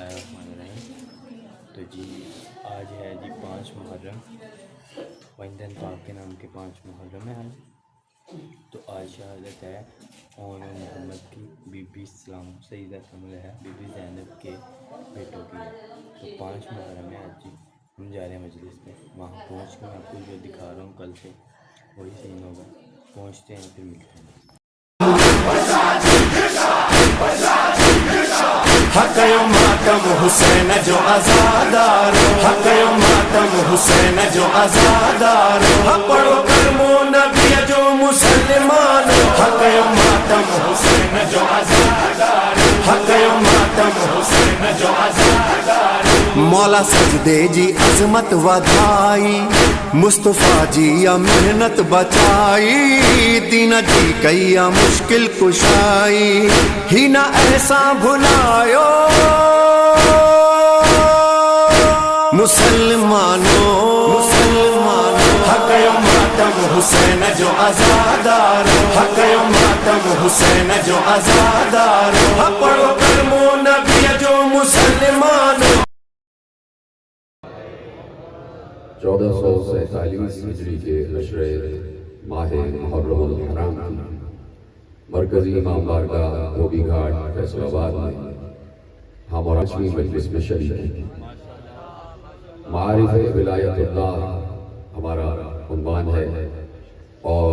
اللہ الرحمن الرحیم۔ تو جی آج ہے جی 5 محرم، وندن پاک کے نام کے 5 محرم ہے آج۔ تو آج شہادت ہے اون محمد کی بی بی سلام سیدہ ہے بی بی زینب کے بیٹوں کی ہے۔ تو 5 محرم ہے آج جی، ہم جا رہے ہیں مجلس میں، وہاں پہنچ کے میں آپ کو جو دکھا رہا ہوں کل سے وہی سین ہوگا۔ پہنچتے ہیں پھر ملتے ہیں۔ حق ماتم حسین جو آزادار، حق ماتم حسین جو آزادار، پڑھو کلمہ نبی جو مسلمان، حق ماتم حسین جو آزادار، حق ماتم حسین جو آزادار۔ مولا سجدے جی عظمت ودھائی، مصطفیٰ جی یا محنت بچائی، دین جی کئی مشکل کشائی، ہی نہ ایسا بھلایو مسلمانوں، حق ماتم حسین جو آزادار، حق ماتم حسین جو آزادار، پڑھو کلمہ نبی جو مسلمان۔ 1447 ہجری کے عشرے ماہ محرم الحرام کی مرکزی امام بارگاہ دھوبی گھاٹ فیصل آباد میں ہم اور 5ویں مجلس میں شریک ہیں۔ معارف ولایت اللہ ہمارا عنوان ہے، اور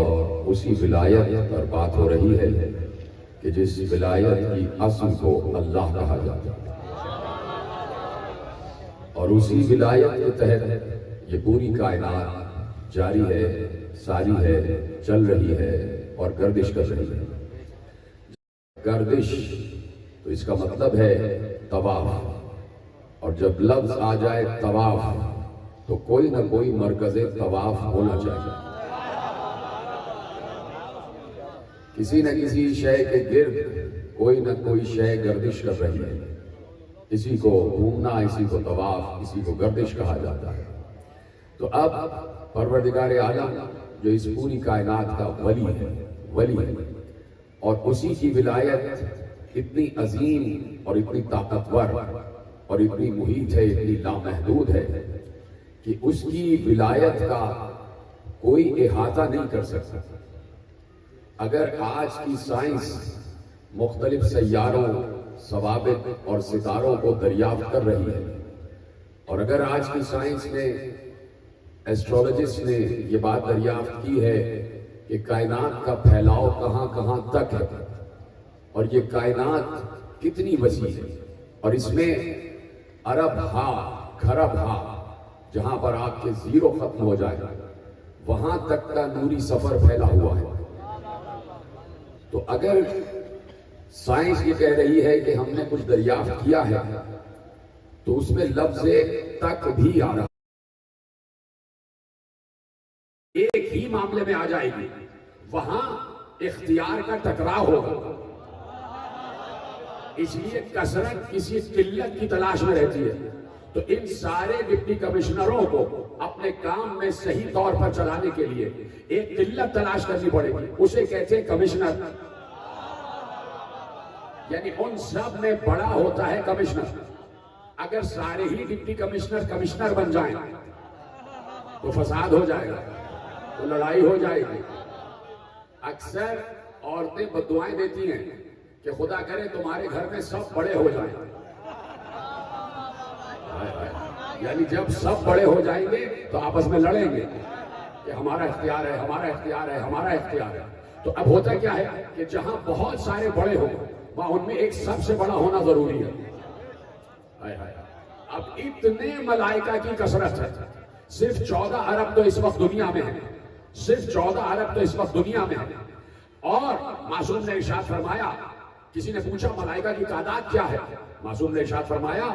اسی ولایت پر بات ہو رہی ہے کہ جس ولایت کی اصل کو اللہ کہا جاتا ہے، اور اسی ولایت کے تحت یہ پوری کائنات جاری ہے، ساری ہے، چل رہی ہے اور گردش کر رہی ہے۔ گردش تو اس کا مطلب ہے طواف، اور جب لفظ آ جائے طواف تو کوئی نہ کوئی مرکز طواف ہونا چاہیے۔ کسی نہ کسی شے کے گرد کوئی نہ کوئی شے گردش کر رہی ہے، اسی کو گھومنا، اسی کو طواف، اسی کو گردش کہا جاتا ہے۔ تو اب پروردگار عالم جو اس پوری کائنات کا ولی ہے، اور اسی کی ولایت اتنی عظیم اور اتنی طاقتور اور اتنی محیط ہے، اتنی لامحدود ہے کہ اس کی ولایت کا کوئی احاطہ نہیں کر سکتا۔ اگر آج کی سائنس مختلف سیاروں، ثوابت اور ستاروں کو دریافت کر رہی ہے، اور اگر آج کی سائنس نے، ایسٹرولوجسٹ نے یہ بات دریافت کی ہے کہ کائنات کا پھیلاؤ کہاں کہاں تک ہے، اور یہ کائنات کتنی وسیع ہے، اور اس میں ارب ہا، کھرب ہا، جہاں پر آپ کے زیرو ختم ہو جائے وہاں تک کا نوری سفر پھیلا ہوا ہے۔ تو اگر سائنس یہ کہہ رہی ہے کہ ہم نے کچھ دریافت کیا ہے، تو اس میں لفظ تک بھی آ رہا، ایک ہی معاملے میں آ جائے گی، وہاں اختیار کا ٹکراؤ ہوگا۔ اس لیے کثرت کسی قلت کی تلاش میں رہتی ہے۔ تو ان سارے ڈپٹی کمشنروں کو اپنے کام میں صحیح طور پر چلانے کے لیے ایک قلت تلاش کرنی پڑے گی، اسے کہتے ہیں کمشنر، یعنی ان سب میں بڑا ہوتا ہے کمشنر۔ اگر سارے ہی ڈپٹی کمشنر بن جائیں تو فساد ہو جائے گا، تو لڑائی ہو جائے گی۔ اکثر عورتیں بددعائیں دیتی ہیں کہ خدا کرے تمہارے گھر میں سب بڑے ہو جائیں، یعنی جب سب بڑے ہو جائیں گے تو آپس میں لڑیں گے کہ ہمارا اختیار ہے، ہمارا اختیار ہے، ہمارا اختیار ہے۔ تو اب ہوتا کیا ہے کہ جہاں بہت سارے بڑے ہوں وہاں ان میں ایک سب سے بڑا ہونا ضروری ہے۔ اب اتنے ملائکہ کی کثرت ہے، صرف 14 ارب تو اس وقت دنیا میں ہے، صرف 14 ارب تو اس وقت دنیا میں ہے۔ اور معصوم نے ارشاد فرمایا، کسی نے پوچھا ملائکہ کی تعداد کیا ہے؟ معصوم نے ارشاد فرمایا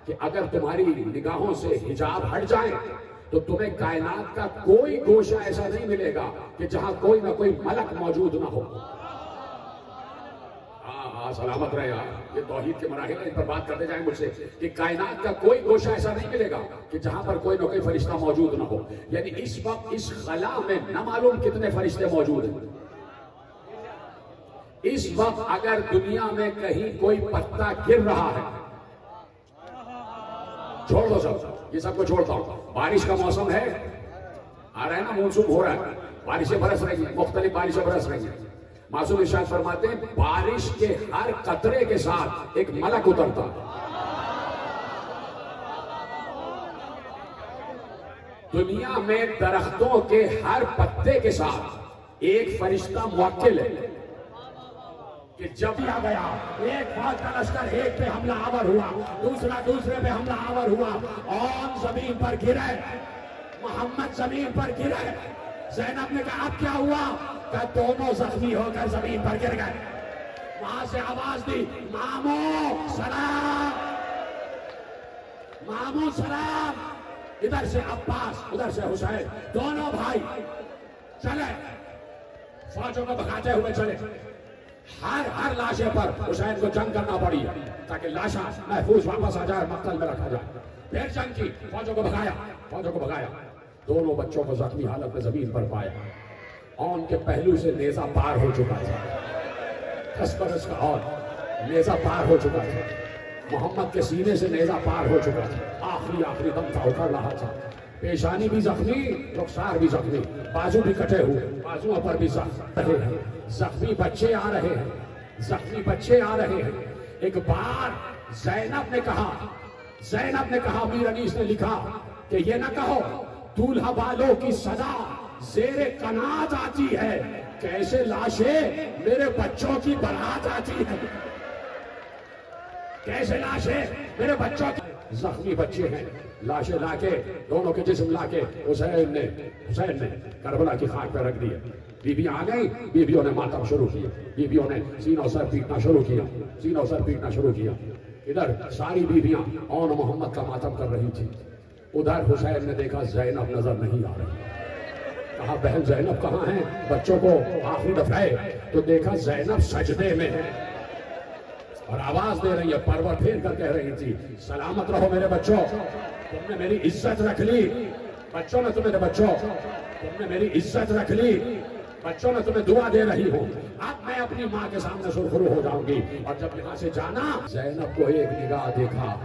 کہ اگر تمہاری نگاہوں سے حجاب ہٹ جائے تو تمہیں کائنات کا کوئی گوشہ ایسا نہیں ملے گا کہ جہاں کوئی نہ کوئی ملک موجود نہ ہو۔ ہاں سلامت رہے آپ، یہ توحید کے مراحل ان پر بات کرتے جائیں مجھ سے کہ کائنات کا کوئی گوشہ ایسا نہیں ملے گا کہ جہاں پر کوئی نہ کوئی فرشتہ موجود نہ ہو۔ یعنی اس وقت اس خلا میں نہ معلوم کتنے فرشتے موجود ہیں۔ اس وقت اگر دنیا میں کہیں کوئی پتا گر رہا ہے چھوڑ دو سب, یہ سب کو چھوڑتا ہوں. بارش کا موسم ہے, آ رہا ہے نا, مونسون ہو رہا ہے, بارشیں برس رہی ہیں, مختلف بارشیں برس رہی ہیں. معصوم ارشاد فرماتے ہیں بارش کے ہر قطرے کے ساتھ ایک ملک اترتا. دنیا میں درختوں کے ہر پتے کے ساتھ ایک فرشتہ موکل ہے کہ جب آ گیا ایک فوج کا لشکر ایک پہ حملہ آور ہوا, دوسرا دوسرے پہ حملہ آور ہوا, اور زمین پر گرے, محمد زمین پر گرے. زینب نے کہا اب کیا ہوا؟ کہ دونوں زخمی ہو کر زمین پر گر گئے. وہاں سے آواز دی مامو سلام, مامو سلام. ادھر سے عباس ادھر سے حسین, دونوں بھائی چلے فوجوں کو بھگاتے ہوئے چلے. ہر لاشے پر حسین کو جنگ کرنا پڑی تاکہ لاشاں محفوظ واپس آ جائے, مقتل میں رکھا جائے. پھر جنگ کی, فوجوں کو بھگایا. دونوں بچوں کو زخمی حالت میں زمین پر پایا. اون کے پہلو سے نیزہ پار ہو چکا تھا, 10 برس کا اور نیزہ پار ہو چکا تھا. محمد کے سینے سے نیزہ پار ہو چکا تھا. آخری دم تھا, اکھڑ رہا تھا. پیشانی بھی زخمی, رخسار بھی زخمی, بازو بھی کٹے ہوئے, بازوؤں پر بھی زخمی بچے آ رہے ہیں. ایک بار زینب نے کہا, امیر انیس نے لکھا کہ یہ نہ کہو دولہا والوں کی سزا زیر قناعت آتی ہے, کیسے لاشیں میرے بچوں کی بارات آتی ہے. کیسے لاشیں میرے بچوں کی, زخمی بچے ہیں. لاشیں لا کے, دونوں کے جسم لا کے حسین نے کربلا کی خاک پہ رکھ دیے. بیویاں آ گئی, بیویوں نے ماتم شروع کیا, بیویوں نے سینوں سر پیٹنا شروع کیا. ادھر ساری بیویاں اون محمد کا ماتم کر رہی تھی. ادھر حسین نے دیکھا زینب نظر نہیں آ رہی. کہا بہن زینب کہاں ہیں؟ بچوں کو آخری دفعہ تو دیکھا زینب سجدے میں ہے اور آواز دے رہی ہے, پرور پھیر کر کہہ رہی تھی سلامت رہو میرے بچوں, تم نے میری عزت رکھ لی. بچوں نے تم نے میری عزت رکھ لی, بچوں نے تمہیں دعا دے رہی ہوں. اب میں اپنی ماں کے سامنے سرخرو ہو جاؤں گی. اور جب یہاں سے جانا, زینب کو ایک نگاہ دیکھا,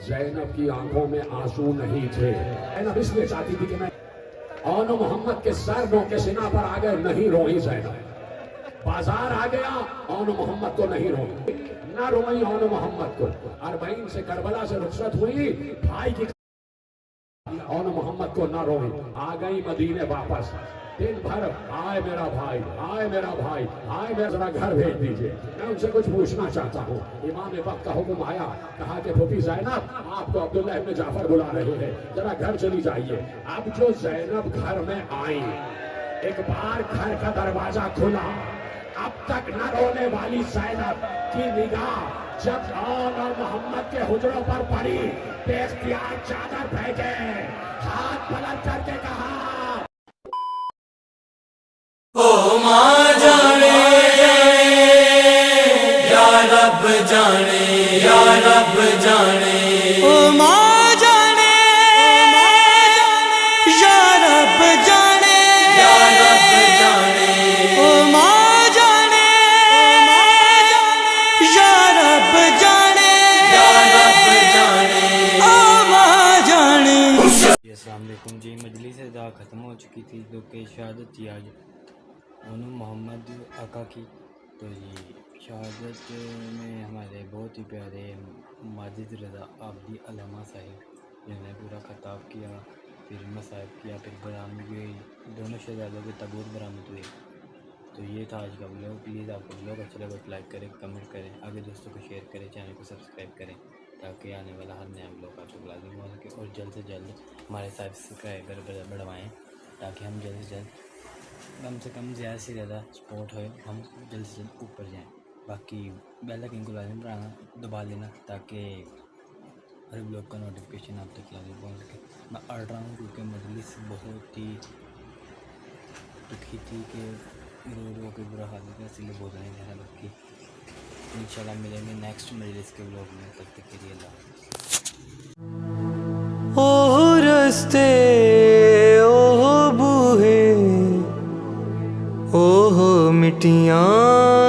زینب کی آنکھوں میں آنسو نہیں تھے. زینب اس لیے چاہتی تھی کہ میں اون محمد کے سر نو کے سینہ پر آ گئے, نہیں روئی زینب. بازار آ گیا, اون محمد کو نہیں روئی, نہ روئی اون محمد کو. 40 سے کربلا سے رخصت ہوئی, بھائی کی اون محمد کو نہ روئی. آ گئی مدینے واپس, دن بھر آئے میرا بھائی, آئے میرا ذرا گھر بھیج دیجئے, میں ان سے کچھ پوچھنا چاہتا ہوں. امام وقت کا حکم آیا, کہا کہ پھوپھی زینب آپ کو عبداللہ ابن جعفر بلا رہے ہیں, ذرا گھر چلی جائیے. اب جو زینب گھر میں آئیں, ایک بار گھر کا دروازہ کھلا, اب تک نہ رونے والی زینب کی نگاہ جب اون اور محمد کے حجروں پر پڑی, بے اختیار چادر پھینکے, ہاتھ بلند کر کے کہا او ماں جانے یا رب جانے, یا رب جانے. او ماں جانے یا رب جانے, یا رب جانے. او ماں جانے یا رب جانے, یا رب جانے. او ماں جانے. السلام علیکم جی. مجلس ادا ختم ہو چکی تھی, جو کہ شہادت تھی آج اون محمد آقا کی. تو جی شہادت میں ہمارے بہت ہی پیارے ماجد رضا عابدی علامہ صاحب جنہوں نے پورا خطاب کیا, پھر مصائب کیا, پھر برآمد ہوئی, دونوں شہزادوں کے تابوت برآمد ہوئے. تو یہ تھا آج کا ولاگ. پلیز آپ کو ولاگ اچھا لگا تو لائک کریں, کمنٹ کریں, آگے دوستوں کو شیئر کریں, چینل کو سبسکرائب کریں تاکہ آنے والا ہر نیا ولاگ آپ کو لازم ہو سکے. اور جلد سے جلد ہمارے سبسکرائبر بڑھوائیں تاکہ ہم جلد سے کم زیادہ سے زیادہ سپورٹ ہوئے, ہم جلد سے جلد اوپر جائیں. باقی بیل آئکن کو لازم دبا لینا تاکہ ہر ولاگ کا نوٹیفیکیشن آپ تک لازم پہنچ سکے. میں اڑ رہا ہوں کیونکہ مجلس بہت ہی دکھی تھی کہ رو کے برا حال تھا, اس لیے بہت نہیں رہا لوگ کی. انشاءاللہ ملیں گے نیکسٹ مجلس کے ولاگ میں. تب تک کے لیے اللہ حافظ. او رستے, او بوہے, او مٹیاں